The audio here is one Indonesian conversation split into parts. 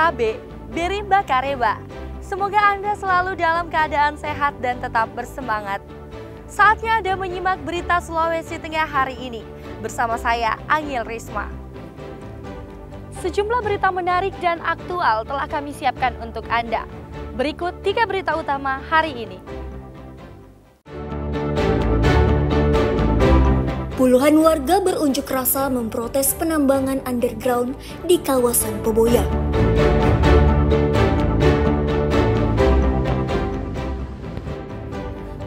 Tabe, Berimba Kareba. Semoga Anda selalu dalam keadaan sehat dan tetap bersemangat. Saatnya Anda menyimak berita Sulawesi Tengah hari ini bersama saya, Angil Risma. Sejumlah berita menarik dan aktual telah kami siapkan untuk Anda. Berikut 3 berita utama hari ini. Puluhan warga berunjuk rasa memprotes penambangan underground di kawasan Poboya.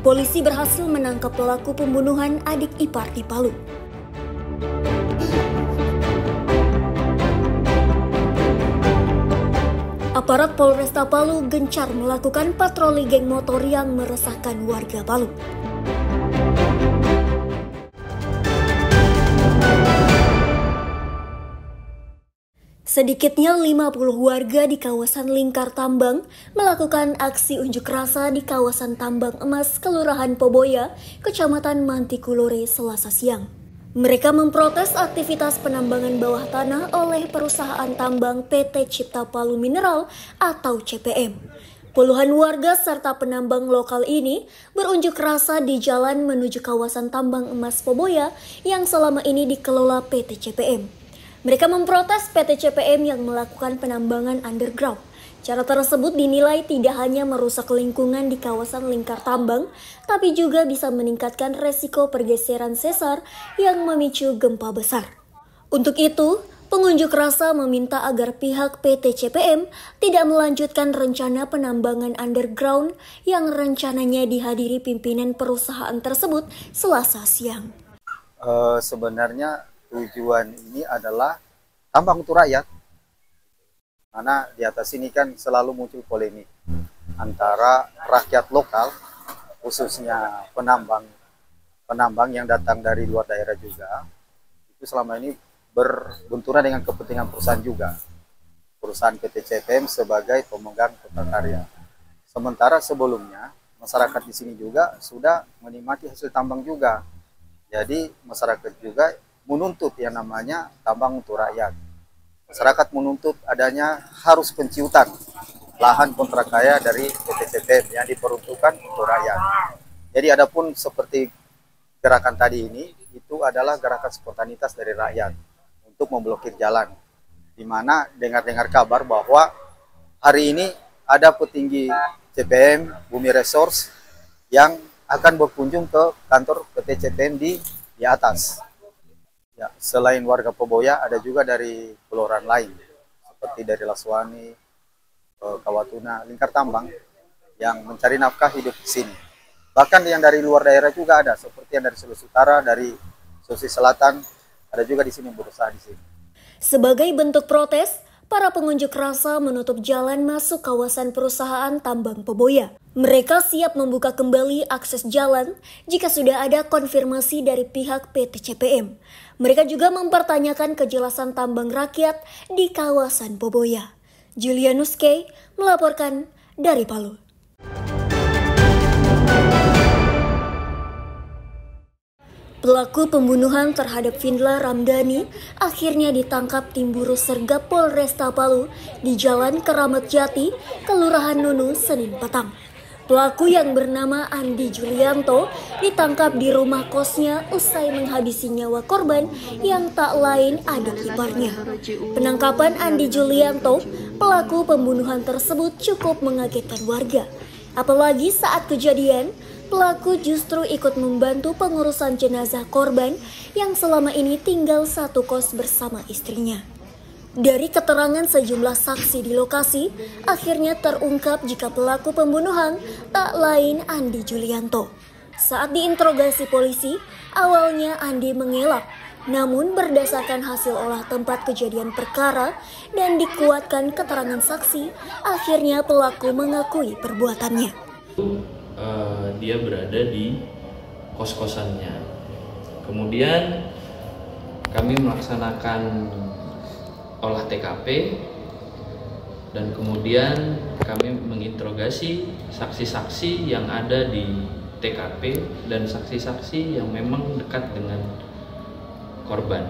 Polisi berhasil menangkap pelaku pembunuhan adik ipar di Palu. Aparat Polresta Palu gencar melakukan patroli geng motor yang meresahkan warga Palu. Sedikitnya 50 warga di kawasan Lingkar Tambang melakukan aksi unjuk rasa di kawasan Tambang Emas, Kelurahan Poboya, Kecamatan Mantikulore, Selasa siang. Mereka memprotes aktivitas penambangan bawah tanah oleh perusahaan tambang PT Cipta Palu Mineral atau CPM. Puluhan warga serta penambang lokal ini berunjuk rasa di jalan menuju kawasan Tambang Emas Poboya yang selama ini dikelola PT CPM. Mereka memprotes PT CPM yang melakukan penambangan underground. Cara tersebut dinilai tidak hanya merusak lingkungan di kawasan Lingkar Tambang, tapi juga bisa meningkatkan resiko pergeseran sesar yang memicu gempa besar. Untuk itu, pengunjuk rasa meminta agar pihak PT CPM tidak melanjutkan rencana penambangan underground yang rencananya dihadiri pimpinan perusahaan tersebut Selasa siang. Sebenarnya tujuan ini adalah tambang untuk rakyat, karena di atas ini kan selalu muncul polemik antara rakyat lokal, khususnya penambang yang datang dari luar daerah juga, itu selama ini berbenturan dengan kepentingan perusahaan juga, perusahaan PT CPM sebagai pemegang kontrak karya. Sementara sebelumnya masyarakat di sini juga sudah menikmati hasil tambang juga, jadi masyarakat juga menuntut yang namanya tambang untuk rakyat. Masyarakat menuntut adanya harus penciutan lahan kontrak karya dari PT CPM yang diperuntukkan untuk rakyat. Jadi adapun seperti gerakan tadi ini, itu adalah gerakan spontanitas dari rakyat untuk memblokir jalan. Di mana dengar-dengar kabar bahwa hari ini ada petinggi CPM Bumi Resource yang akan berkunjung ke kantor PT CPM di atas. Ya, selain warga Poboya, ada juga dari kelurahan lain, seperti dari Laswani, Kawatuna, Lingkar Tambang, yang mencari nafkah hidup di sini. Bahkan yang dari luar daerah juga ada, seperti yang dari Sulawesi Utara, dari Sulawesi Selatan, ada juga di sini berusaha di sini. Sebagai bentuk protes, para pengunjuk rasa menutup jalan masuk kawasan perusahaan tambang Poboya. Mereka siap membuka kembali akses jalan jika sudah ada konfirmasi dari pihak PT CPM. Mereka juga mempertanyakan kejelasan tambang rakyat di kawasan Poboya. Julianus K. melaporkan dari Palu. Pelaku pembunuhan terhadap Vindla Ramdhani akhirnya ditangkap tim Buru Sergap Polresta Palu di Jalan Keramat Jati, Kelurahan Nunu, Senin petang. Pelaku yang bernama Andi Julianto ditangkap di rumah kosnya usai menghabisi nyawa korban yang tak lain adik iparnya. Penangkapan Andi Julianto, pelaku pembunuhan tersebut cukup mengagetkan warga. Apalagi saat kejadian, pelaku justru ikut membantu pengurusan jenazah korban yang selama ini tinggal satu kos bersama istrinya. Dari keterangan sejumlah saksi di lokasi, akhirnya terungkap jika pelaku pembunuhan tak lain Andi Julianto. Saat diinterogasi polisi, awalnya Andi mengelak, namun berdasarkan hasil olah tempat kejadian perkara dan dikuatkan keterangan saksi, akhirnya pelaku mengakui perbuatannya. Dia berada di kos-kosannya. Kemudian kami melaksanakan olah TKP dan kemudian kami menginterogasi saksi-saksi yang ada di TKP dan saksi-saksi yang memang dekat dengan korban.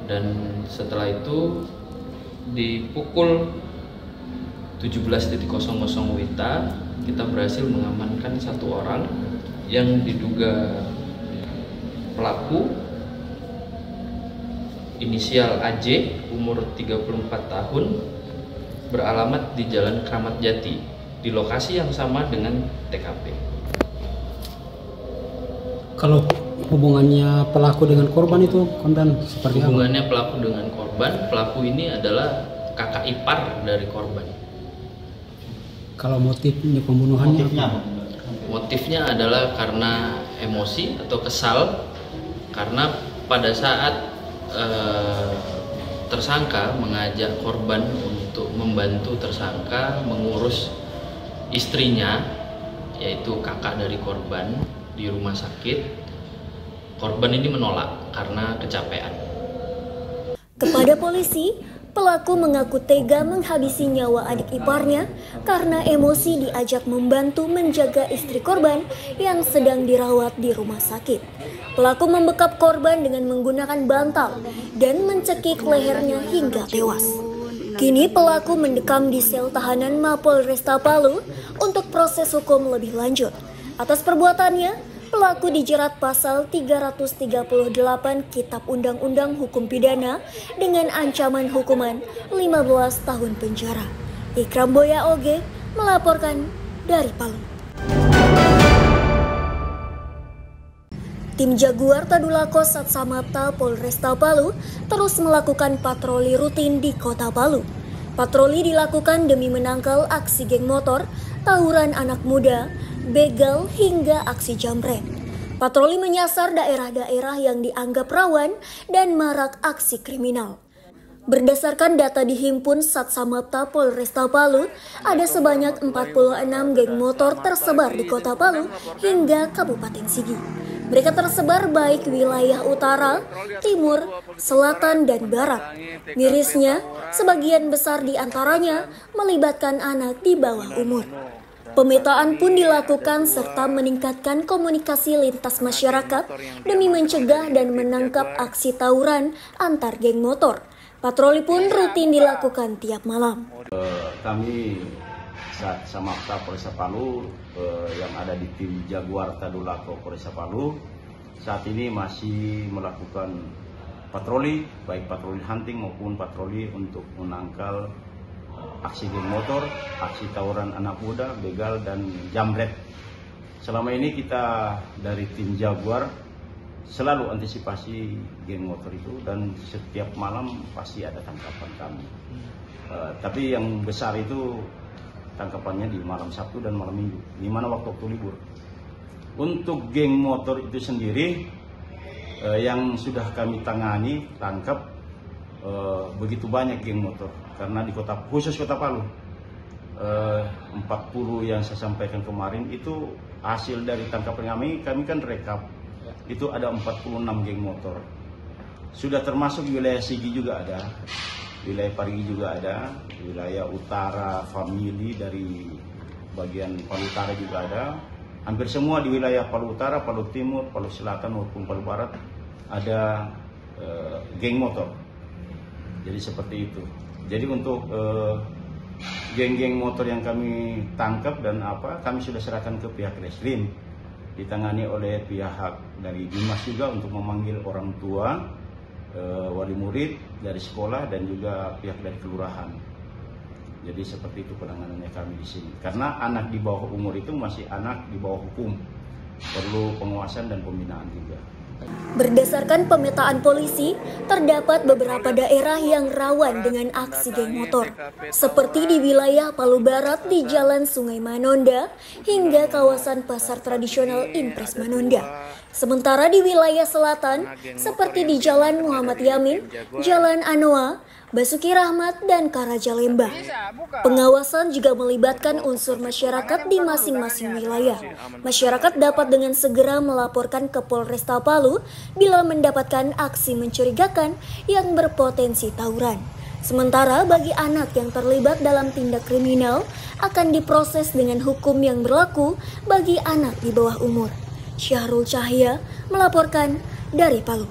Dan setelah itu di pukul 17.00 WITA kita berhasil mengamankan 1 orang yang diduga pelaku inisial AJ, umur 34 tahun, beralamat di Jalan Kramat Jati, di lokasi yang sama dengan TKP. Kalau hubungannya pelaku dengan korban itu, Komandan, seperti apa? Hubungannya pelaku dengan korban, pelaku ini adalah kakak ipar dari korban. Kalau motifnya pembunuhannya? Motifnya adalah karena emosi atau kesal, karena pada saat tersangka mengajak korban untuk membantu tersangka mengurus istrinya, yaitu kakak dari korban, di rumah sakit, korban ini menolak karena kecapean. Kepada polisi, pelaku mengaku tega menghabisi nyawa adik iparnya karena emosi diajak membantu menjaga istri korban yang sedang dirawat di rumah sakit. Pelaku membekap korban dengan menggunakan bantal dan mencekik lehernya hingga tewas. Kini pelaku mendekam di sel tahanan Mapolresta Palu untuk proses hukum lebih lanjut. Atas perbuatannya, pelaku dijerat pasal 338 Kitab Undang-Undang Hukum Pidana dengan ancaman hukuman 15 tahun penjara. Ikram Boya Oge melaporkan dari Palu. Tim Jaguar Tadulako Satsamapta Polresta Palu terus melakukan patroli rutin di Kota Palu. Patroli dilakukan demi menangkal aksi geng motor, tawuran anak muda, begal hingga aksi jambret. Patroli menyasar daerah-daerah yang dianggap rawan dan marak aksi kriminal. Berdasarkan data dihimpun Satsamapta Polresta Palu, ada sebanyak 46 geng motor tersebar di Kota Palu hingga Kabupaten Sigi. Mereka tersebar baik wilayah utara, timur, selatan, dan barat. Mirisnya, sebagian besar di antaranya melibatkan anak di bawah umur. Pemetaan pun dilakukan serta meningkatkan komunikasi lintas masyarakat demi mencegah dan menangkap aksi tawuran antar geng motor. Patroli pun rutin dilakukan tiap malam. Kami Satsamapta Polresta Palu yang ada di tim Jaguar Tadulako Polresta Palu saat ini masih melakukan patroli, baik patroli hunting maupun patroli untuk menangkal aksi geng motor, aksi tawuran anak muda, begal, dan jambret. Selama ini kita dari tim Jaguar selalu antisipasi geng motor itu dan setiap malam pasti ada tangkapan kami. Tapi yang besar itu tangkapannya di malam Sabtu dan malam Minggu, di mana waktu libur. Untuk geng motor itu sendiri yang sudah kami tangkap begitu banyak geng motor, karena di khusus Kota Palu 40 yang saya sampaikan kemarin itu hasil dari tangkapan kami kan rekap, itu ada 46 geng motor. Sudah termasuk wilayah Sigi juga ada, wilayah Parigi juga ada, wilayah utara famili dari bagian Palu Utara juga ada. Hampir semua di wilayah Palu Utara, Palu Timur, Palu Selatan maupun Palu Barat ada geng motor. Jadi seperti itu. Jadi untuk geng-geng motor yang kami tangkap dan kami sudah serahkan ke pihak Reskrim, ditangani oleh pihak dari Dimas juga untuk memanggil orang tua, wali murid dari sekolah dan juga pihak dari kelurahan. Jadi seperti itu penanganannya kami di sini. Karena anak di bawah umur itu masih anak di bawah hukum, perlu pengawasan dan pembinaan juga. Berdasarkan pemetaan polisi, terdapat beberapa daerah yang rawan dengan aksi geng motor, seperti di wilayah Palu Barat di Jalan Sungai Manonda hingga kawasan Pasar Tradisional Impres Manonda. Sementara di wilayah selatan, seperti di Jalan Muhammad Yamin, Jalan Anoa, Basuki Rahmat, dan Karajalembah. Pengawasan juga melibatkan unsur masyarakat di masing-masing wilayah. Masyarakat dapat dengan segera melaporkan ke Polresta Palu bila mendapatkan aksi mencurigakan yang berpotensi tawuran. Sementara bagi anak yang terlibat dalam tindak kriminal akan diproses dengan hukum yang berlaku bagi anak di bawah umur. Syahrul Cahya melaporkan dari Palu.